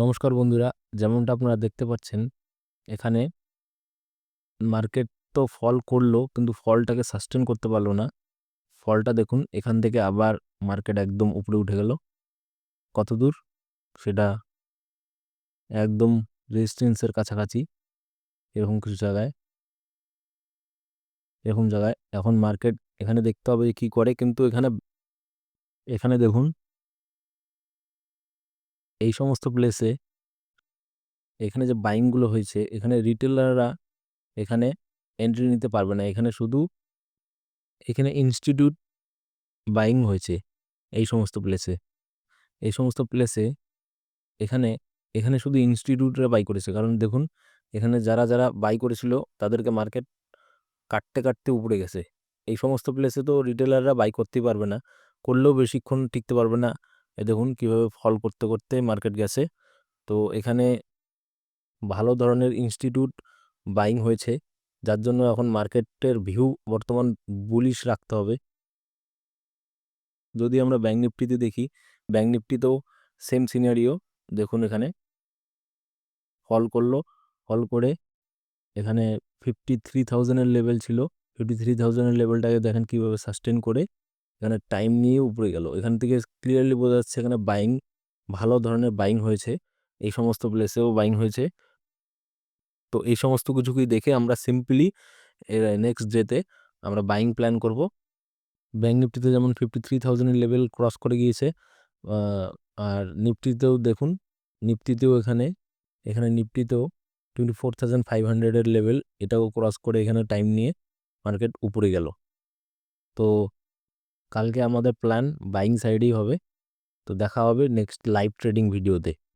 নমস্কার বন্ধুরা, যেমনটা আপনারা দেখতে পাচ্ছেন এখানে মার্কেট তো ফল করলো কিন্তু ফলটাকে সাস্টেন করতে পারলো না। ফলটা দেখুন এখান থেকে আবার মার্কেট একদম উপরে উঠে গেল। কত দূর সেটা একদম রেজিস্ট্যান্সের কাছাকাছি। এরকম কিছু জায়গায় এরকম জায়গায় এখন মার্কেট এখানে দেখতে হবে যে কি করে, কিন্তু এখানে এখানে দেখুন এই সমস্ত প্লেসে এখানে যে বাইংগুলো হয়েছে এখানে রিটেলাররা এখানে এন্ট্রি নিতে পারবে না। এখানে শুধু এখানে ইনস্টিটিউট বাইং হয়েছে এই সমস্ত প্লেসে। এই সমস্ত প্লেসে এখানে এখানে শুধু ইনস্টিটিউটরা বাই করেছে, কারণ দেখুন এখানে যারা যারা বাই করেছিল তাদেরকে মার্কেট কাটতে কাটতে উপরে গেছে। এই সমস্ত প্লেসে তো রিটেলাররা বাই করতেই পারবে না, করলেও বেশিক্ষণ টিকতে পারবে না। এ দেখুন কিভাবে ফল করতে করতে মার্কেট গেছে। তো এখানে ভালো ধরনের ইনস্টিটিউট বাইং হয়েছে, যার জন্য এখন মার্কেটের ভিউ বর্তমান বুলিশ রাখতে হবে। যদি আমরা ব্যাঙ্ক নিফটিতে দেখি, ব্যাঙ্ক নিফটিতেও সেম সিনারিও। দেখুন এখানে ফল করলো, ফল করে এখানে 53,000-এর লেভেল ছিল। 53,000-এর লেভেলটাকে দেখেন কীভাবে সাস্টেন করে এখানে টাইম নিয়ে উপরে গেল। এখান থেকে ক্লিয়ারলি বোঝা যাচ্ছে এখানে বাইং, ভালো ধরনের বাইং হয়েছে। এই সমস্ত প্লেসেও বাইং হয়েছে। তো এই সমস্ত কিছুকেই দেখে আমরা সিম্পলি নেক্সট ডেতে আমরা বাইং প্ল্যান করব। ব্যাঙ্ক নিফটিতে যেমন 53,000-এর লেভেল ক্রস করে গিয়েছে, আর নিফটিতেও দেখুন, নিফটিতেও এখানে এখানে নিফটিতেও 24,500-এর লেভেল এটাও ক্রস করে এখানে টাইম নিয়ে মার্কেট উপরে গেল। তো কালকে আমাদের প্ল্যান বাইং সাইডেই হবে। তো দেখা হবে নেক্সট লাইভ ট্রেডিং ভিডিওতে।